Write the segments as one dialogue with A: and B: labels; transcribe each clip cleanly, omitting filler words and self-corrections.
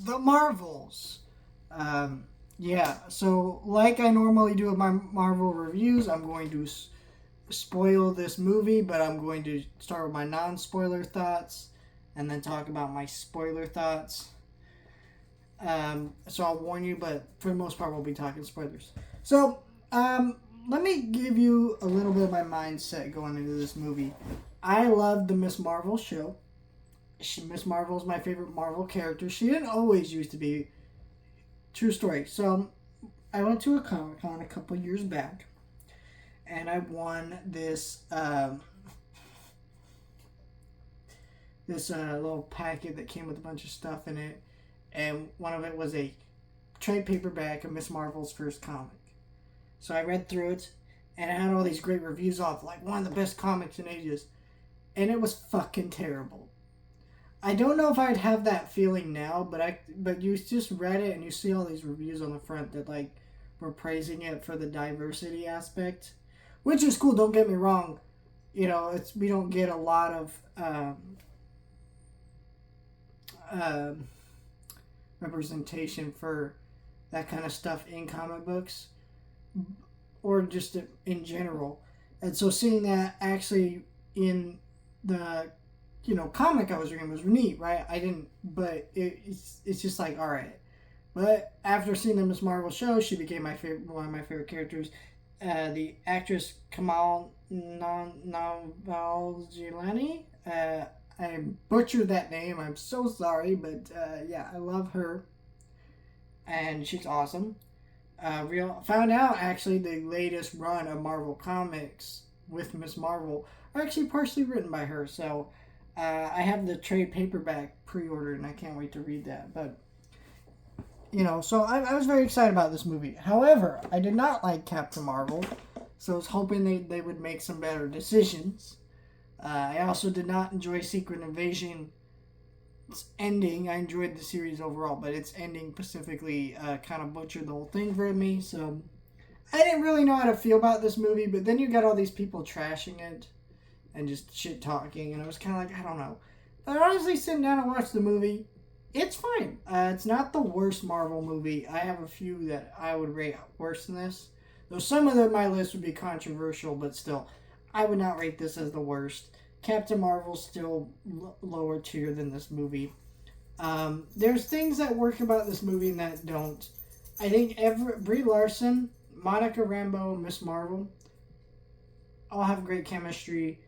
A: the Marvels. Yeah, so like I normally do with my Marvel reviews, I'm going to spoil this movie, but I'm going to start with my non-spoiler thoughts and then talk about my spoiler thoughts. So I'll warn you, but for the most part, we'll be talking spoilers. So, let me give you a little bit of my mindset going into this movie. I loved the Miss Marvel show. Miss Marvel is my favorite Marvel character. She didn't always used to be. True story. So, I went to a Comic Con a couple years back, and I won this little packet that came with a bunch of stuff in it, and one of it was a trade paperback of Miss Marvel's first comic. So I read through it, and it had all these great reviews off, like one of the best comics in ages, and it was fucking terrible. I don't know if I'd have that feeling now, but you just read it and you see all these reviews on the front that like were praising it for the diversity aspect, which is cool. Don't get me wrong, we don't get a lot of um, representation for that kind of stuff in comic books or just in general. And so seeing that actually in the comic I was reading was neat, right? I didn't, but it's just like, all right. But after seeing the Miss Marvel show, she became one of my favorite characters. The actress Kamal Navalgilani. I butchered that name. I'm so sorry, but yeah, I love her, and she's awesome. Found out actually the latest run of Marvel comics with Miss Marvel are actually partially written by her. So I have the trade paperback pre-ordered, and I can't wait to read that. But so I was very excited about this movie. However, I did not like Captain Marvel, so I was hoping they would make some better decisions. I also did not enjoy Secret Invasion. Its ending, I enjoyed the series overall, but its ending specifically kind of butchered the whole thing for me. So I didn't really know how to feel about this movie, but then you got all these people trashing it and just shit talking, and I was kind of like, I don't know. But honestly, sitting down and watch the movie, it's fine. It's not the worst Marvel movie. I have a few that I would rate worse than this. Though some of them on my list would be controversial, but still, I would not rate this as the worst. Captain Marvel's still lower tier than this movie. There's things that work about this movie and that don't. I think Brie Larson, Monica Rambeau, Miss Marvel all have great chemistry.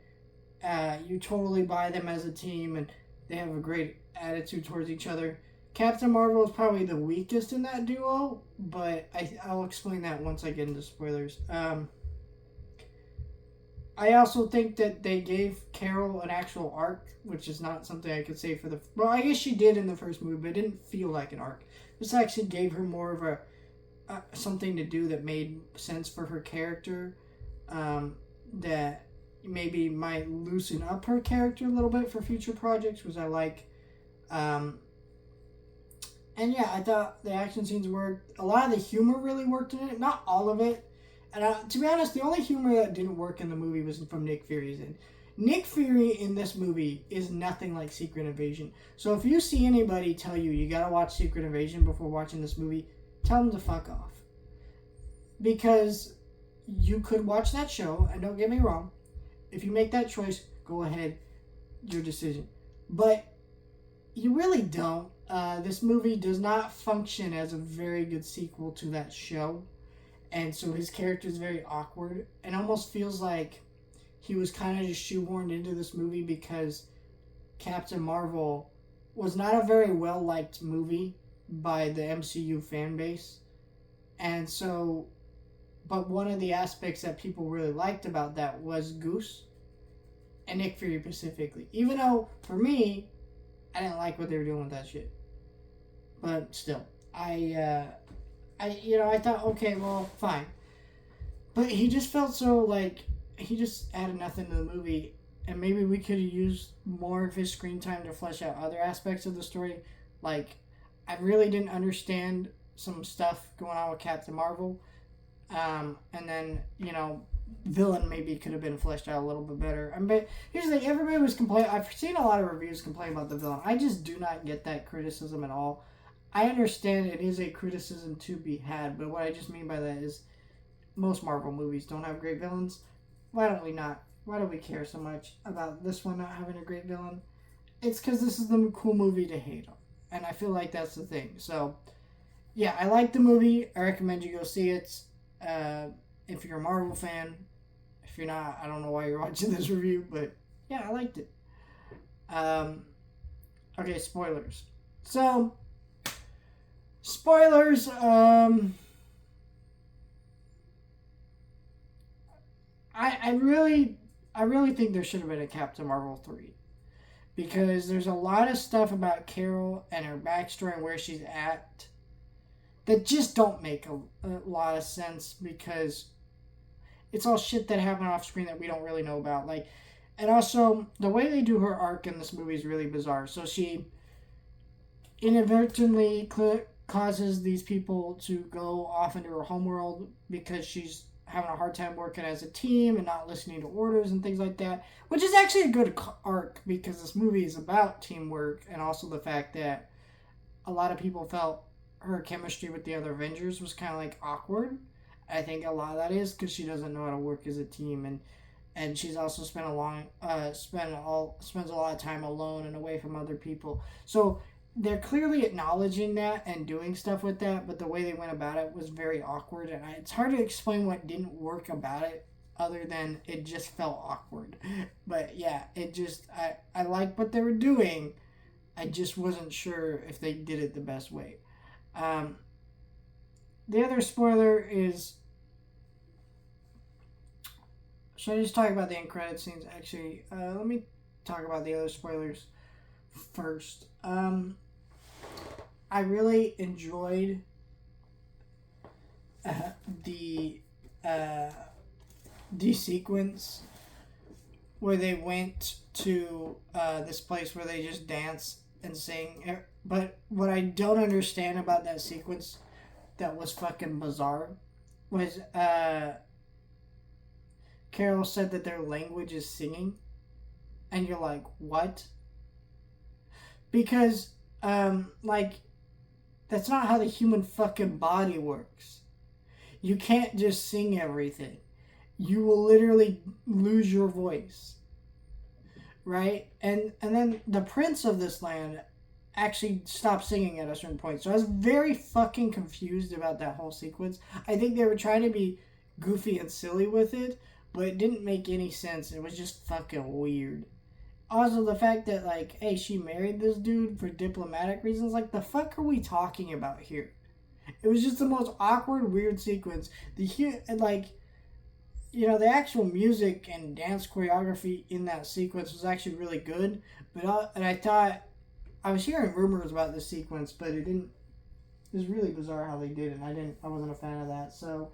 A: You totally buy them as a team, and they have a great attitude towards each other. Captain Marvel is probably the weakest in that duo, but I'll explain that once I get into spoilers. I also think that they gave Carol an actual arc, which is not something I could say for the... Well, I guess she did in the first movie, but it didn't feel like an arc. This actually gave her more of something to do that made sense for her character, that maybe might loosen up her character a little bit for future projects, which I like. And yeah, I thought the action scenes worked. A lot of the humor really worked in it. Not all of it. And to be honest, the only humor that didn't work in the movie was from Nick Fury's end. Nick Fury in this movie is nothing like Secret Invasion. So if you see anybody tell you gotta watch Secret Invasion before watching this movie, tell them to fuck off. Because you could watch that show, and don't get me wrong, if you make that choice, go ahead, your decision. But you really don't. This movie does not function as a very good sequel to that show. And so his character is very awkward. And almost feels like he was kind of just shoehorned into this movie because Captain Marvel was not a very well-liked movie by the MCU fan base. And so, but one of the aspects that people really liked about that was Goose and Nick Fury specifically. Even though, for me, I didn't like what they were doing with that shit. But still, I thought, okay, well, fine. But he just felt so like he just added nothing to the movie, and maybe we could have used more of his screen time to flesh out other aspects of the story. Like, I really didn't understand some stuff going on with Captain Marvel. And then, villain maybe could have been fleshed out a little bit better. But here's the thing, everybody was complaining. I've seen a lot of reviews complain about the villain. I just do not get that criticism at all. I understand it is a criticism to be had, but what I just mean by that is most Marvel movies don't have great villains. Why don't we not? Why do we care so much about this one not having a great villain? It's because this is the cool movie to hate on. And I feel like that's the thing. So, yeah, I like the movie. I recommend you go see it. Uh, if you're a Marvel fan, if you're not, I don't know why you're watching this review, but yeah, I liked it. Um, okay, spoilers. So, spoilers. I really think there should have been a Captain Marvel 3 because there's a lot of stuff about Carol and her backstory and where she's at that just don't make a lot of sense because it's all shit that happened off screen that we don't really know about. Like, and also the way they do her arc in this movie is really bizarre. So she inadvertently causes these people to go off into her homeworld because she's having a hard time working as a team and not listening to orders and things like that, which is actually a good arc because this movie is about teamwork and also the fact that a lot of people felt her chemistry with the other Avengers was kind of like awkward. I think a lot of that is because she doesn't know how to work as a team, and she's also spends a lot of time alone and away from other people. So they're clearly acknowledging that and doing stuff with that, but the way they went about it was very awkward, and it's hard to explain what didn't work about it other than it just felt awkward. But yeah, I like what they were doing. I just wasn't sure if they did it the best way. Um, the other spoiler is. Should I just talk about the end credit scenes? Actually, let me talk about the other spoilers first. I really enjoyed the uh, the sequence where they went to this place where they just dance and sing. But what I don't understand about that sequence that was fucking bizarre was Carol said that their language is singing, and you're like, what? Because like that's not how the human fucking body works. You can't just sing everything. You will literally lose your voice. Right? And then the prince of this land actually stopped singing at a certain point. So I was very fucking confused about that whole sequence. I think they were trying to be goofy and silly with it, but it didn't make any sense. It was just fucking weird. Also, the fact that, like, hey, she married this dude for diplomatic reasons. Like, the fuck are we talking about here? It was just the most awkward, weird sequence. Like, the actual music and dance choreography in that sequence was actually really good. And I thought, I was hearing rumors about this sequence, but it didn't. It was really bizarre how they did it. I wasn't a fan of that. So,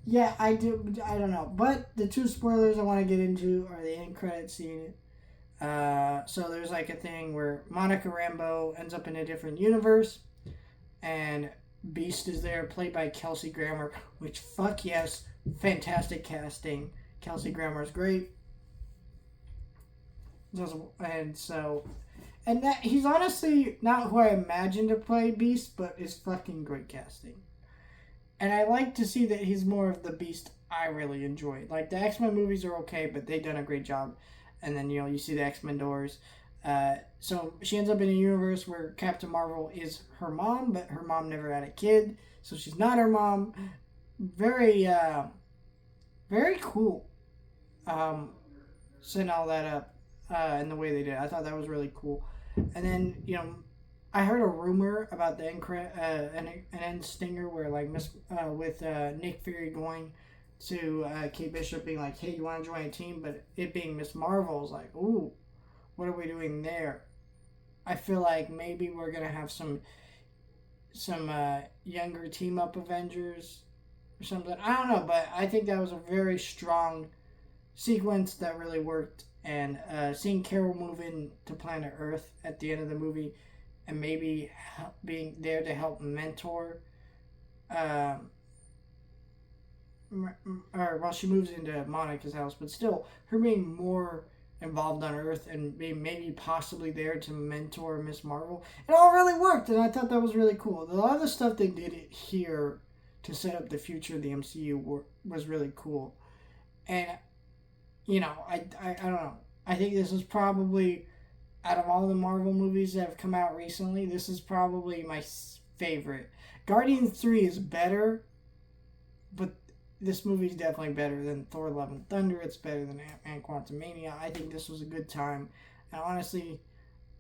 A: yeah, I don't know. But the two spoilers I want to get into are the end credit scene. So there's like a thing where Monica Rambeau ends up in a different universe, and Beast is there, played by Kelsey Grammer, which fuck yes, fantastic casting. Kelsey Grammer is great. And that he's honestly not who I imagined to play Beast, but is fucking great casting. And I like to see that he's more of the Beast I really enjoyed. Like the X-Men movies are okay, but they've done a great job. And then you see the X-Men doors. So she ends up in a universe where Captain Marvel is her mom, but her mom never had a kid, so she's not her mom. Very, very cool. Setting all that up and the way they did it. I thought that was really cool. And then I heard a rumor about the an end stinger where like with Nick Fury going to Kate Bishop being like, hey, you want to join a team? But it being Miss Marvel is like, ooh, what are we doing there? I feel like maybe we're going to have some younger team-up Avengers or something. I don't know, but I think that was a very strong sequence that really worked. And seeing Carol move in to planet Earth at the end of the movie and maybe being there to help mentor or well, she moves into Monica's house, but still, her being more involved on Earth and maybe possibly there to mentor Miss Marvel. It all really worked, and I thought that was really cool. A lot of the stuff they did here to set up the future of the MCU was really cool. And, I don't know. I think this is probably, out of all the Marvel movies that have come out recently, this is probably my favorite. Guardians 3 is better, but this movie is definitely better than Thor: Love and Thunder. It's better than Ant-Man Quantumania. I think this was a good time. And honestly,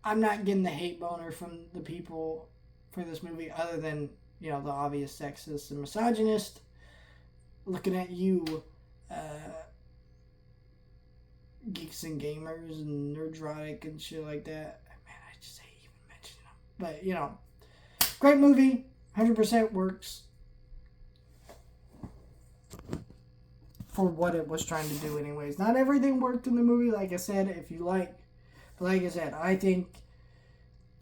A: I'm not getting the hate boner from the people for this movie other than, the obvious sexist and misogynist. Looking at you, geeks and gamers and nerdrotic and shit like that. Man, I just hate even mentioning them. But, great movie. 100% works for what it was trying to do anyways. Not everything worked in the movie, like I said, but like I said, I think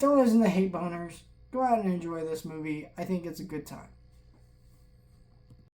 A: don't listen to hate boners. Go out and enjoy this movie. I think it's a good time.